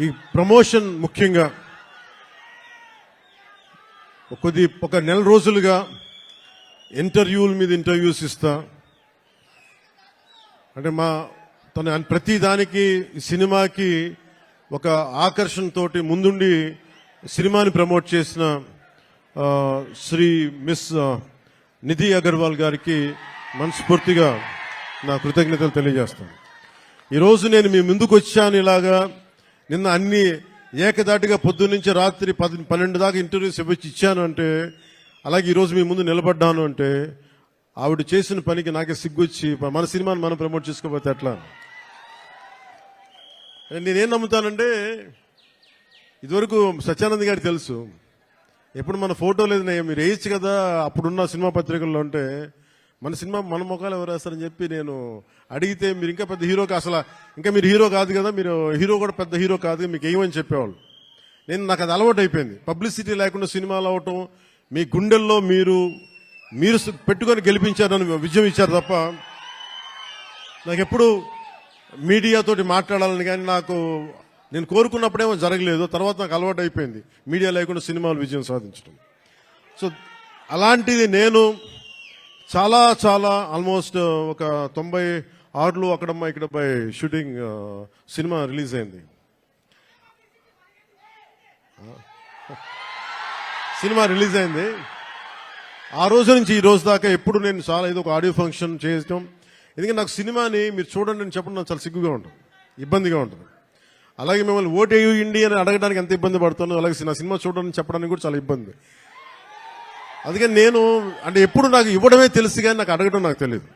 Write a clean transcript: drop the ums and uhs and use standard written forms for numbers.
ఈ ప్రమోషన్ ముఖ్యంగా ఒక నెల రోజులుగా ఇంటర్వ్యూల మీద ఇంటర్వ్యూస్ ఇస్తా. అంటే తన ప్రతి దానికి సినిమాకి ఒక ఆకర్షణతోటి ముందుండి సినిమాని ప్రమోట్ చేసిన శ్రీ మిస్ నిధి అగర్వాల్ గారికి మనస్ఫూర్తిగా నా కృతజ్ఞతలు తెలియజేస్తాను. ఈరోజు నేను మీ ముందుకు వచ్చాను ఇలాగా. నిన్న అన్ని ఏకదాటిగా పొద్దున్నుంచి రాత్రి 12 దాకా ఇంటర్వ్యూస్ ఇచ్చాను అంటే, అలాగే ఈరోజు మీ ముందు నిలబడ్డాను అంటే ఆవిడ చేసిన పనికి నాకే సిగ్గొచ్చి మన సినిమాని మనం ప్రమోట్ చేసుకోకపోతే ఎట్లా. నేనేం నమ్ముతానంటే, ఇదివరకు సత్యానంద్ గారికి తెలుసు, ఎప్పుడు మన ఫోటో లేదు మీరు వేయచ్చు కదా అప్పుడున్న సినిమా పత్రికల్లో అంటే, మన సినిమా మన ముఖాలు ఎవరు వేస్తారని చెప్పి నేను అడిగితే, మీరు ఇంకా పెద్ద హీరో అసలు ఇంకా మీరు హీరో కాదు కదా, మీరు హీరో కూడా పెద్ద హీరో కాదు, మీకు ఏమని చెప్పేవాళ్ళు. నాకు అది అలవాటు అయిపోయింది. పబ్లిసిటీ లేకుండా సినిమాలు అవటం, మీ గుండెల్లో మీరు పెట్టుకొని గెలిపించారని విజయం ఇచ్చారు తప్ప నాకు ఎప్పుడు మీడియాతోటి మాట్లాడాలని కానీ నేను కోరుకున్నప్పుడేమో జరగలేదు. తర్వాత నాకు అలవాటు అయిపోయింది మీడియా లేకుండా సినిమాలు విజయం సాధించడం. సో అలాంటిది నేను చాలా చాలా ఆల్మోస్ట్ ఒక 96లో అక్కడమ్మా ఇక్కడ పై షూటింగ్ సినిమా రిలీజ్ అయింది. ఆ రోజు నుంచి ఈ రోజు దాకా ఎప్పుడు నేను చాలా ఏదో ఒక ఆడియో ఫంక్షన్ చేయటం. ఎందుకంటే నాకు సినిమాని మీరు చూడండి అని చెప్పడం నాకు చాలా సిగ్గుగా ఉంటుంది, ఇబ్బందిగా ఉంటుంది. అలాగే మిమ్మల్ని ఓటేయండి అని అడగడానికి ఎంత ఇబ్బంది పడుతుందో, అలాగే నా సినిమా చూడడానికి చెప్పడానికి కూడా చాలా ఇబ్బంది. అందుకని నేను ఎప్పుడు నాకు ఇవ్వడమే తెలుసు కానీ నాకు అడగడం నాకు తెలియదు.